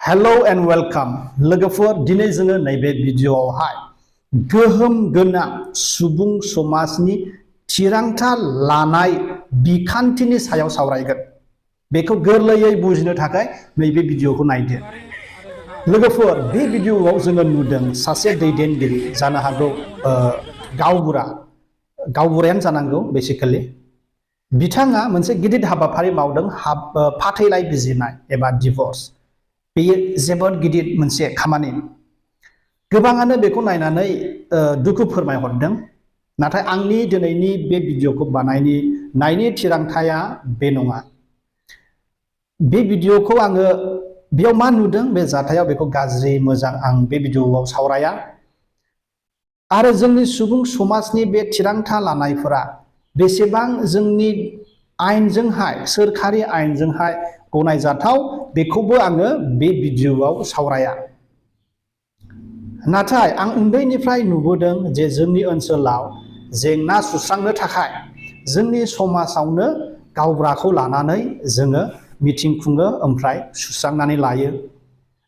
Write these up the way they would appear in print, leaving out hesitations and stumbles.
Hello and welcome. लोगोफोर दिनै जोङो नैबे भिडिअआवहाय गोहोम गोनां सुबुं समाजनि थिरांथा लानाय बिखान्थिनि सायाव सावरायगोन। बेखौ गोरलैयै बुजिनो थाखाय नैबे भिडिअखौ नायदो। लोगोफोर बे भिडिअआव जोङो नुदों सासे दैदेनगिरि जानो हागौ गावबुरायानो जानांगौ बेसिकली। बिथाङा मोनसे गिदिर हाबाफारि मावदों फाथैलाइ बिजिरनाय एबा डिभर्स। बेयो जोबोद गिदिर मोनसे खामानि। गोबाङानो बेखौ नायनानै दुखु फोरमायहरदों। नाथाय आंनि दिनैनि बे भिडिअखौ नायनि थिरांथाया बे नङा। बे भिडिअखौ आङो बेयाव मा नुदों बे जाथायाव बेखौ गाज्रि मोजां आं बे भिडिअआव सावराया। आरो जोंनि सुबुं समाजनि बे थिरांथा लानायफोरा बेसेबां जोंनि आयेनजोंहाय सोरखारि आयेनजोंहाय गनायजाथाव बेखौबो आङो बे भिडिअआव सावराया। नाथाय आं उन्दैनिफ्राय नुबोदों जे जोंनि ओनसोलाव जेंना सुस्रांनो थाखाय जोंनि समाजावनो गावबुराखौ लानानै जोङो मिटिं खुङो ओमफ्राय सुस्रांनानै लायो।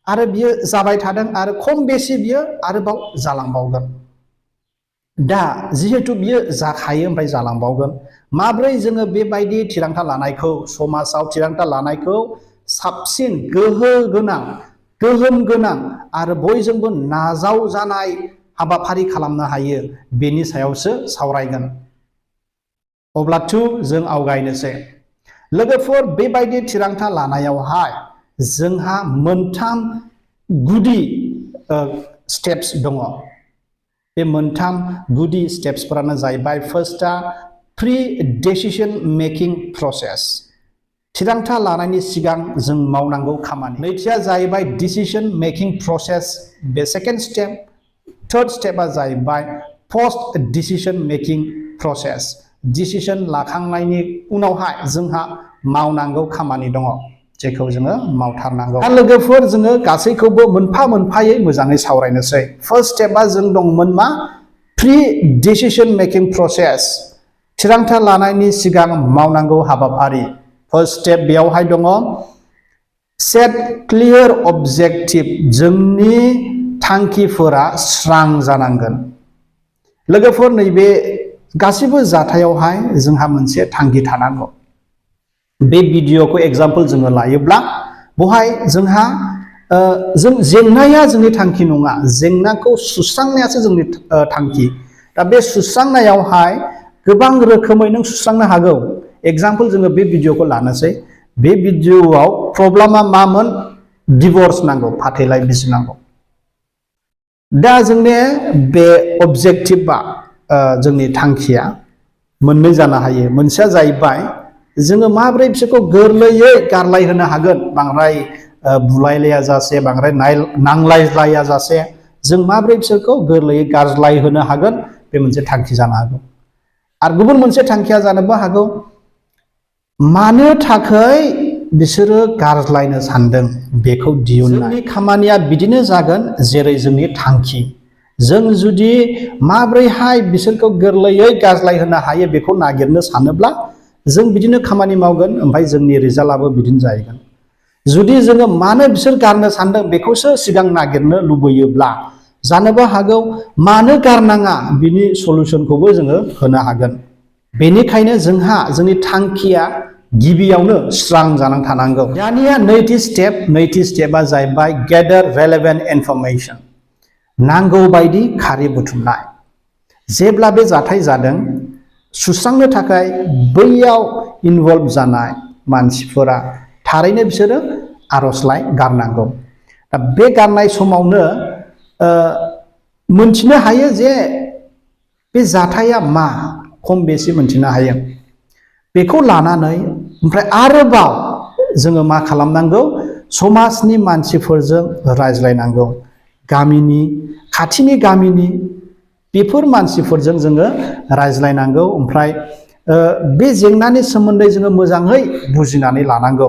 आरो बियो जाबाय थादों आरो खम बेसे बियो आरोबाव जालांबावगोन। दा जिहेतु बियो जाखायो ओमफ्राय जालांबावगोन। माब्रै जोङो बेबायदि थिरांथा लानायखौ समाजाव थिरांथा लानायखौ साबसिन गोहोम गोनां आरो बयजोंबो नाजावजानाय हाबाफारि खालामनो हायो बेनि सायावसो सावरायगोन। अब्लाथु जों आवगायनोसै। लोगोफोर बेबायदि थिरांथा लानायावहाय जोंहा मोनथाम गुदि स्टेप्स दङ। बे मोनथाम गुदि स्टेप्सफोरानो जाहैबाय फार्स्टआ प्रि डिसिजन मेकिं प्रसेस। थिरांथा लानायनि सिगां जों मावनांगौ खामानि। नैथिया जाहैबाय डिसिजन मेकिं प्रसेस बे सेकेन्ड स्टेप। थार्ड स्टेपआ जाहैबाय post decision making process. Decision लाखांनायनि उनावहाय जोंहा मावनांगौ खामानि दङ जेखौ जोङो मावथारनांगौ। दा लोगोफोर जोङो गासैखौबो मोनफा मोनफायै मोजाङै सावरायनोसै। फार्स्ट स्टेपआ जों दंमोन मा प्रि डिसिजन मेकिं प्रसेस। थिरांथा लानायनि सिगां मावनांगौ हाबाफारि। फार्स्ट स्टेप बेयावहाय दङ सेट क्लियर अबजेक्टिभ। जोंनि थांखिफोरा स्रां जानांगोन। लोगोफोर नैबे गासिबो जाथायावहाय जोंहा मोनसे थांखि थानांगौ। बे भिडिअखौ एग्जाम्पल जोङो लायोब्ला बेवहाय जोंहा जेंनाया जोंनि थांखि नङा, जेंनाखौ सुस्रांनायासो जोंनि थांखि। दा बे सुस्रांनायावहाय गोबां रोखोमै नों सुस्रांनो हागौ। एग्जाम्पल जोङो बे भिडिअखौ लानोसै। बे भिडिअआव प्रब्लेमा मामोन? डिभर्स नांगौ, फाथैलाइ बिजिरनांगौ। दा जोंनि बे अबजेक्टिभआ जोंनि थांखिया मोननै जानो हायो। मोनसेया जाहैबाय जोङो माबोरै बिसोरखौ गोरलैयै गारलाय होनो हागोन, बांद्राय बुलायलाया जासे, बांद्राय नांलायलाया जासे जों माबोरै बिसोरखौ गोरलैयै गारज्लाय होनो हागोन, बे मोनसे थांखि जानो हागौ। आरो गुबुन मोनसे थांखिया जानोबो हागौ मानो थाखाय बिसोरो गारज्लायनो सानदों बेखौ दिहुननाय। जोंनि खामानिया बिदिनो जागोन जेरै जोंनि थांखि। जों जुदि माबोरैहाय बिसोरखौ गोरलैयै गारज्लाय होनो हायो बेखौ नागिरनो सानोब्ला जों बिदिनो खामानि मावगोन, ओमफ्राय जोंनि रिजाल्टआबो बिदिनो जाहैगोन। जुदि जोङो मानो बिसोर गारनो सानदों बेखौसो सिगां नागिरनो लुबैयोब्ला जानोबो हागौ मानो गारनाङा बिनि सलुसनखौबो जोङो होनो हागोन। बेनिखायनो जोंहा जोंनि थांखिया गिबियावनो स्रां जानानै थानांगौ। दानिया नैथि स्टेपआ जाहैबाय गेदार रेलेभेन्ट इनफरमेसन। नांगौ बायदि खारि बुथुमनाय। जेब्ला बे जाथाय जादों सुस्रांनो थाखाय बैयाव इनभल्भ जानाय मानसिफोरा थारैनो बिसोरो आर'जलाइ गारनांगौ। दा बे गारनाय समावनो मोनथिनो हायो जे बे जाथाया मा, खम बेसे मोनथिनो हायो। बेखौ लानानै ओमफ्राय आरोबाव जोङो मा खालामनांगौ? समाजनि मानसिफोरजों रायज्लायनांगौ। खाथिनि गामिनि बेफोर मानसिफोरजों जोङो रायज्लायनांगौ। ओमफ्राय बे जेंनानि सोमोन्दै जोङो मोजाङै बुजिनानै लानांगौ।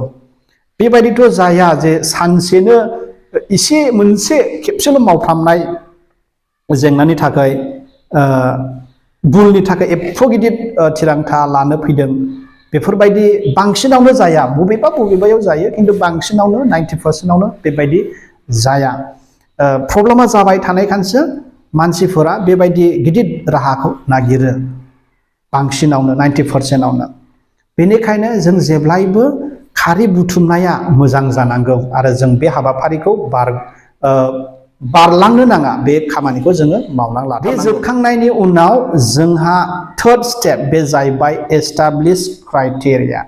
बेबायदिथ' जाया जे सानसेनो मोनसे खेबसेल' मावफ्रामनाय जेंनानि थाखाय भुलनि थाखाय एफा गिदिर थिरांथा लानो फैदों बेफोरबायदि बांसिनावनो जाया, बबेबा बबेबायाव जायो खिन्थु बांसिनावनो 90% बेबायदि जाया। प्रब्लेमा जाबाय थानायखायसो मानसिफोरा बेबायदि गिदिर राहाखौ नागिरो, बांसिनावनो 90%आवनो। बेनिखायनो जों जेब्लायबो खारि बुथुमनाया मोजां जानांगौ आरो जों बे हाबाफारिखौ बारलांनो नाङा, बे खामानिखौ जोङो मावनानै लानांगौ। बे जोबखांनायनि उनाव जोंहा थर्ड स्टेप, बे जाहैबाय एस्टाब्लिश क्राइटेरिया।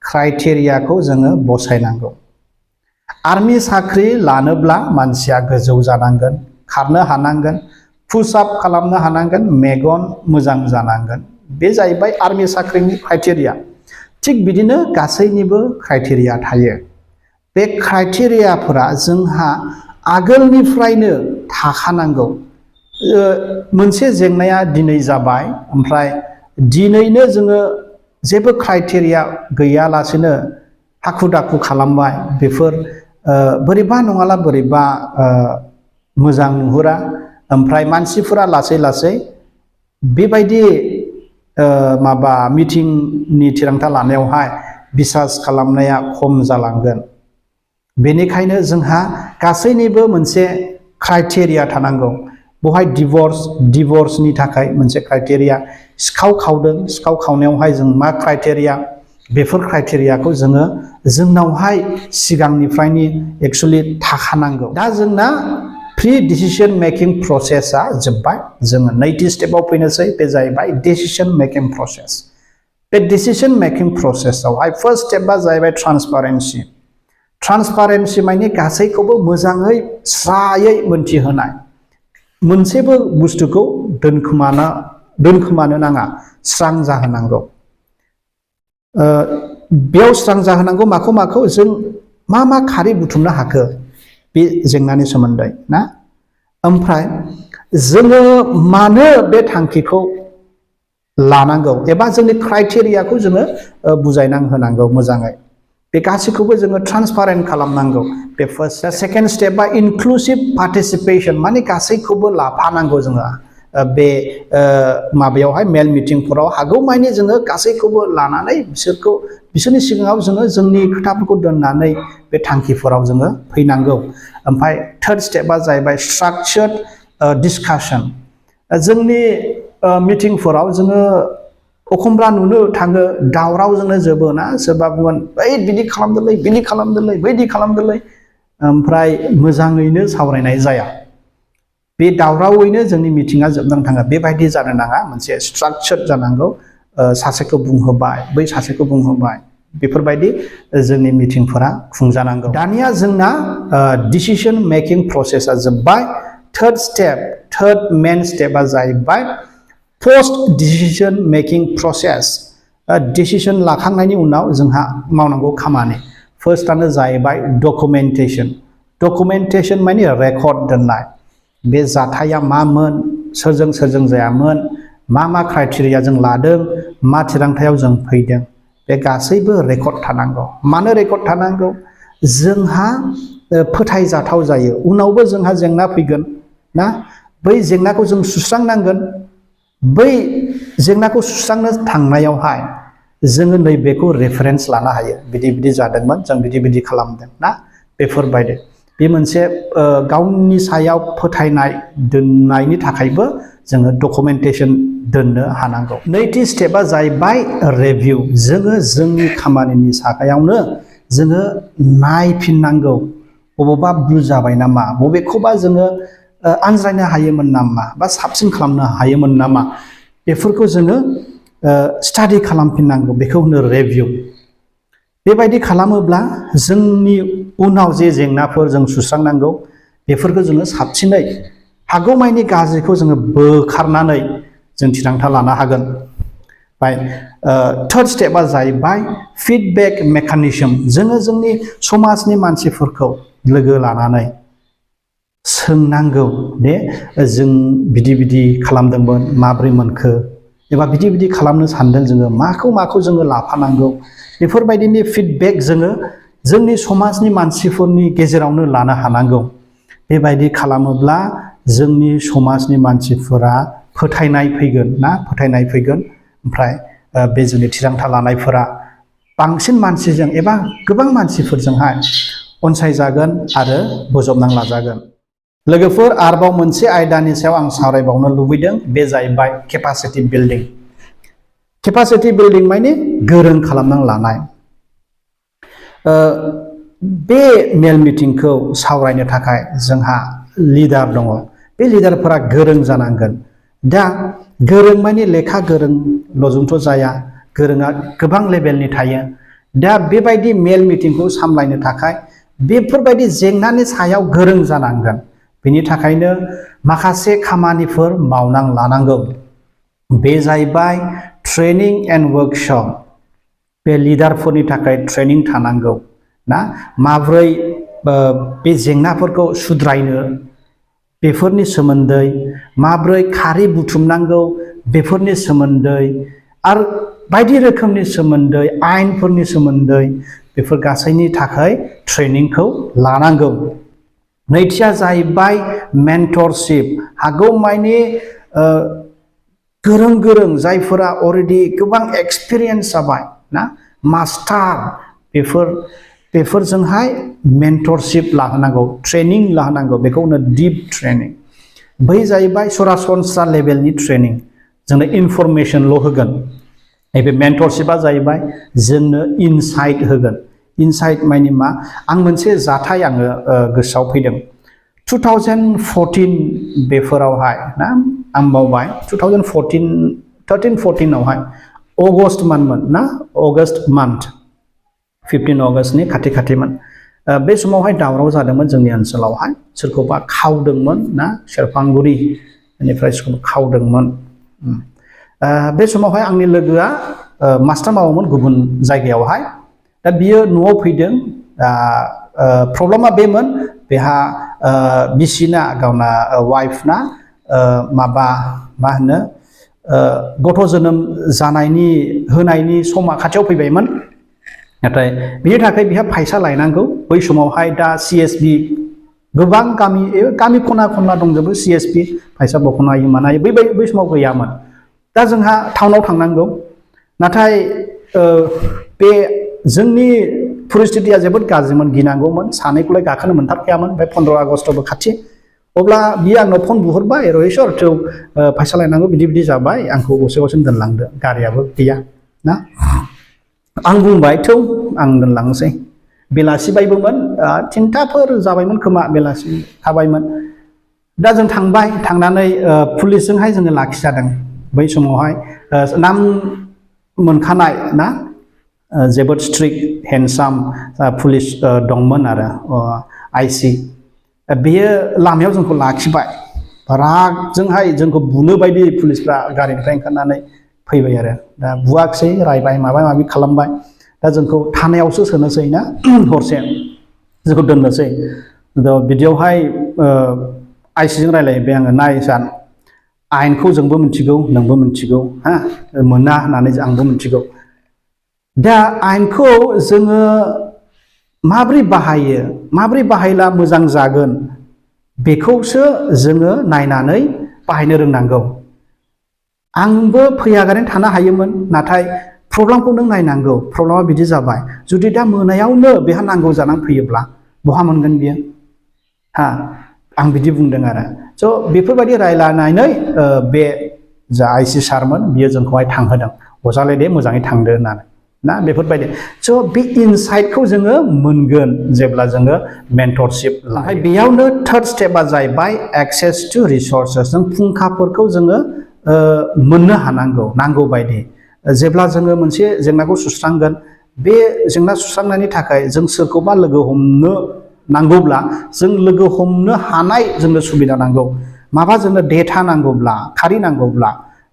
क्राइटेरियाखौ जोङो बसायनांगौ। आर्मि साख्रि लानोब्ला मानसिया गोजौ जानांगोन, खारनो हानांगोन, पुशआप खालामनो हानांगोन, मेगन मोजां जानांगोन। बे जाहैबाय आर्मि साख्रिनि क्राइटेरिया। थिग बिदिनो गासैनिबो क्राइटेरिया थायो। बे क्राइटेरियाफोरा जोंहा आगोलनिफ्रायनो थाखानांगौ। मोनसे जेंनाया दिनै जाबाय, ओमफ्राय दिनैनो जोङो जेबो क्राइटेरिया गैयालासेनो हाखु दाखु खालामबाय, बेफोर बोरैबा नङाला बोरैबा मोजां नुहुरा। ओमफ्राय मानसिफोरा लासै लासै बेबायदि मिटिंनि थिरांथा लानायावहाय बिसास खालामनाया खम जालांगोन। बेनिखायनो जोंहा गासैनिबो मोनसे क्राइटेरिया थानांगौ। बेवहाय डिभर्सनि थाखाय मोनसे क्राइटेरिया, सिखाव खावदों, सिखाव खावनायावहाय जों मा क्राइटेरिया, बेफोर क्राइटेरियाखौ जोंनावहाय सिगांनिफ्रायनो एक्सुअलि थाखानांगौ। दा जोंना प्रि डिसिसन मेकिं प्रसेसआ जोब्बाय। जोङो नैथि स्टेपआव फैनोसै, बे जाहैबाय डिसिसन मेकिं प्रसेस। बे डिसिसन मेकिं प्रसेसआवहाय फार्स्ट स्टेपआ जाहैबाय ट्रान्सपारेन्सि। ट्रान्सपारेन्सि माने गासैखौबो मोजाङै स्रायै मोनथिहोनाय। मोनसेबो बुस्थुखौ दोनखोमानो नाङा, स्रां जाहोनांगौ। बेयाव स्रां जाहोनांगौ माखौ जों मा खारि बुथुमनो हाखो बे जेंनानि सोमोन्दै ना। ओमफ्राय जोङो मानो बे थांखिखौ लानांगौ एबा जोंनि क्राइटेरियाखौ जोङो बुजायना होनांगौ मोजाङै। बे गासैखौबो जोङो ट्रान्सपारेन्ट खालामनांगौ। बे फार्स्ट। सेकेन्ड स्टेपआ इनक्लुसिभ पार्टिसिपेसन, माने गासैखौबो लाफानांगौ जोङो। बे माबायावहाय मेल मिटिंफोराव हागौमानि जोङो गासैखौबो लानानै बिसोरनि सिगाङाव जोङो जोंनि खोथाफोरखौ दोननानै बे थांखिफोराव जोङो फैनांगौ। ओमफ्राय थार्ड स्टेपआ जाहैबाय स्ट्राक्चार्ड डिसकासन। जोंनि मिटिंफोराव जोङो एखमब्ला नुनो थाङो दावरावजोंनो जोबो ना। सोरबा बुंगोन ओइ बिदि खालामदोलै, बिदि खालामदोलै, बैदि खालामदोलै, ओमफ्राय मोजाङैनो सावरायनाय जाया। बे दावरावैनो जोंनि मिटिङा जोबनानै थाङो। बेबायदि जानो नाङा, मोनसे स्ट्राक्चार्ड जानांगौ। सासेखौ बुंहोबाय, बै सासेखौ बुंहोबाय, बेफोरबायदि जोंनि मिटिंफोरा खुंजानांगौ। दानिया जोंना डिसिसन मेकिं प्रसेसआ जोब्बाय। थार्ड मेन स्टेपआ जाहैबाय post decision making process. Decision लाखांनायनि उनाव जोंहा मावनांगौ खामानि। फार्स्टआनो जाहैबाय डकुमेन्टेसन। डकुमेन्टेसन माने रेकर्ड दोननाय। बे जाथाया मामोन, सोरजों जायामोन, मा क्राइटेरिया जों लादों, मा थिरांथायाव जों फैदों, बे गासैबो रेकर्ड थानांगौ। मानो रेकर्ड थानांगौ? जोंहा फोथायजाथाव जायो। उनावबो जोंहा जेंना फैगोन ना, बै जेंनाखौ जों सुस्रांनांगोन। बै जेंनाखौ सुस्रांनो थांनायावहाय जोङो नैबेखौ रेफारेन्स लानो हायो। बिदि जादोंमोन, जों बिदि खालामदों ना, बेफोरबायदि। बे मोनसे गावनि सायाव फोथायनाय दोननायनि थाखायबो जोङो डकुमेन्टेसन दोननो हानांगौ। नैथि स्टेपआ जाहैबाय रिभिउ। जोङो जोंनि खामानिनि सायावनो जोङो नायफिननांगौ। बबेबा भुल जाबाय नामा, बबेखौबा जोङो आनज्रायनो हायोमोन नामा, बा साबसिन खालामनो हायोमोन नामा, बेफोरखौ जोङो स्टाडि खालामफिननांगौ। बेखौ होनो रिभिउ। बेबायदि खालामोब्ला जोंनि उनाव जे जेंनाफोर जों सुस्रांनांगौ, बेफोरखौ जोङो साबसिनै हागौमानि गाज्रिखौ जोङो बोखारनानै जों थिरांथा लानो हागोन। थार्ड स्टेपआ जाहैबाय फिडबेक मेकानिजम। जोङो जोंनि समाजनि मानसिफोरखौ लोगो लानानै सोंनांगौ दे जों बिदि खालामदोंमोन, माब्रै मोनखो, एबा बिदि खालामनो सानदों, जोङो माखौ जोङो लाफानांगौ, बेफोरबायदिनि फिडबेक जोङो जोंनि समाजनि मानसिफोरनि गेजेरावनो लानो हानांगौ। बेबायदि खालामोब्ला जोंनि समाजनि मानसिफोरा फोथायनाय फैगोन ना, फोथायनाय फैगोन। ओमफ्राय बे जोंनि थिरांथा लानायफोरा बांसिन मानसिजों एबा गोबां मानसिफोरजोंहाय अनसायजागोन आरो बोजबनां लाजागोन। लोगोफोर आरोबाव मोनसे आयदानि सायाव आं सावरायबावनो लुबैदों, बे जाहैबाय केपासिटि बिल्डिं। केपासिटि बिल्डिं माने गोरों खालामना लानाय। बे मेल मिटिंखौ सावरायनो थाखाय जोंहा लिडार दङ। बे लिडारफोरा गोरों जानांगोन। दा गोरों माने लेखा गोरोंल'जोंथ' जाया, गोरोङा गोबां लेभेलनि थायो। दा बेबायदि मेल मिटिंखौ सामलायनो थाखाय बेफोरबायदि जेंनानि सायाव गोरों जानांगोन। बेनि थाखायनो माखासे खामानिफोर मावना लानांगौ। बे जाहैबाय ट्रेनिं एन्ड वर्कशप। बे लिडारफोरनि थाखाय ट्रेनिं थानांगौ ना, माब्रै बे जेंनाफोरखौ सुद्रायनो बेफोरनि सोमोन्दै, माब्रै खारि बुथुमनांगौ बेफोरनि सोमोन्दै, आरो बायदि रोखोमनि सोमोन्दै, आयेनफोरनि सोमोन्दै, बेफोर गासैनि थाखाय ट्रेनिंखौ लानांगौ। नैथिया जाहैबाय मेन्टरशिप। हागौमानि गोरों गोरों जायफोरा अलरेडि गोबां एक्सपिरियेन्स जाबाय ना, मास्टार, बेफोरजोंहाय मेन्टरशिप लाहोनांगौ, ट्रेनिं लाहोनांगौ। बेखौ होनो डीप ट्रेनिं। बै जाहैबाय सरासनस्रा लेभेलनि ट्रेनिं, जोंनो इनफरमेसनल' होगोन। नैबे मेन्टरशिपआ जाहैबाय जोंनो इनसाइट होगोन। इनसाइट माने मा? आं मोनसे जाथाय गोसोआव फैदों। 2014 बेफोरावहाय ना, आं बावबाय, 2013-14आवहाय अगस्ट मान्थमोन ना, अगस्ट मान्थ, 15 अगस्टनि खाथि खाथिमोन। बे समावहाय दावराव जादोंमोन जोंनि ओनसोलावहाय। सोरखौबा खावदोंमोन ना, सेरफांगुरि बेनिफ्राय सोरखौबा खावदोंमोन। बे समावहाय आंनि लोगोआ मास्टार मावोमोन गुबुन जायगायावहाय। दा बियो न'आव फैदों। प्रब्लेमा बेमोन, बेहा बिसिना, गावना वाइफना मा होनो, गथ' जोनोम होनायनि समा खाथियाव फैबायमोन। नाथाय बिनि थाखाय बिहा फैसा लायनांगौ। बै समावहाय दा CSB गोबां गामि खना खनला दंजोबो, CSB फैसा बख'नो हायो मानो हायो, बै समाव गैयामोन। दा जोंहा टाउनाव थांनांगौ। नाथाय बे जोंनि परिस्थितिया जोबोद गाज्रिमोन, गिनांगौमोन। सानैखौलाय गाखोनो मोनथारखायामोन। ओमफ्राय 15 आगस्टबो खाथि। अब्ला बियो आंनाव फन बुहरबाय, रहिसर थौ फैसा लायनांगौ, बिदि जाबाय, आंखौ गसे दोनलांदो, गारियाबो गैया ना। आं बुंबाय, थौ आं दोनलांनोसै। बेलासिबायबोमोन, 3थाफोर जाबायमोन खोमा, बेलासि थाबायमोन। दा जों थांबाय, थांनानै पुलिसजोंहाय जोङो लाखिजादों। बै समावहाय नाम मोनखानाय ना, जोबोद स्ट्रिक्ट हेन्डसाम पुलिस दंमोन आरो IC। बेयो लामायाव जोंखौ लाखिबाय, रागजोंहाय जोंखौ बुनो बायदि पुलिसफ्रा गारिनिफ्राय ओंखारनानै फैबाय आरो। दा बुवाखिसै, रायबाय, माबा-माबि खालामबाय। दा जोंखौ थानायावसो सोनोसै ना, हरसे जोंखौ दोननोसै। दा बिदियावहाय ICजों रायलायबाय आङो, नाय सान, आयेनखौ जोंबो मिथिगौ, नोंबो मिथिगौ, मोना होननानै आंबो मिथिगौ। दा आयेनखौ जोङो माब्रै बाहायो, माब्रै बाहायला मोजां जागोन, बेखौसो जोङो नायनानै बाहायनो रोंनांगौ। आंबो फैयागारैनो थानो हायोमोन, नाथाय प्रब्लेमखौ नों नायनांगौ। प्रब्लेमा बिदि जाबाय, जुदि दा मोनायावनो बेहा नांगौ जानानै फैयोब्ला बहा मोनगोन बियो? आं बिदि बुंदों आरो। स' बेफोरबायदि रायलायनानै बे जा IC सारमोन, बियो जोंखौहाय थांहोदों। अजालाय दे, मोजाङै थांदो होननानै ना, बेफोरबायदि। स' बे इनसाइटखौ जोङो मोनगोन जेब्ला जोङो मेन्टरशिप लायो। ओमफ्राय बेयावनो थार्ड स्टेपआ जाहैबाय एक्सेस टु रिसर्सेस। जों फुंखाफोरखौ जोङो मोननो हानांगौ, नांगौ बायदि। जेब्ला जोङो मोनसे जेंनाखौ सुस्रांगोन, बे जेंना सुस्रांनायनि थाखाय जों सोरखौबा लोगो हमनो नांगौब्ला, जों लोगो हमनो हानाय जोंनो सुबिदा नांगौ। माबा जोंनो डेटा नांगौब्ला, खारि नांगौब्ला,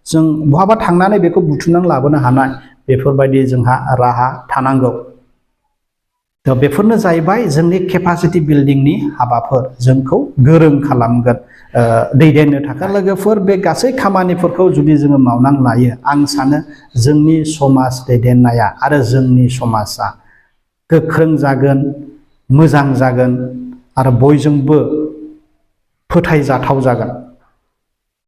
जों बहाबा थांनानै बेखौ बुथुमनानै लाबोनो हानाय, बेफोरबायदि जोंहा राहा थानांगौ। दा बेफोरनो जाहैबाय जोंनि केपासिटि बिल्डिंनि हाबाफोर, जोंखौ गोरों खालामगोन दैदेननो थाखाय। लोगोफोर, बे गासै खामानिफोरखौ जुदि जोङो मावनानै लायो, आं सानो जोंनि समाज दैदेननाया आरो जोंनि समाजा गोख्रों जागोन, मोजां जागोन, आरो बयजोंबो फोथायजाथाव जागोन।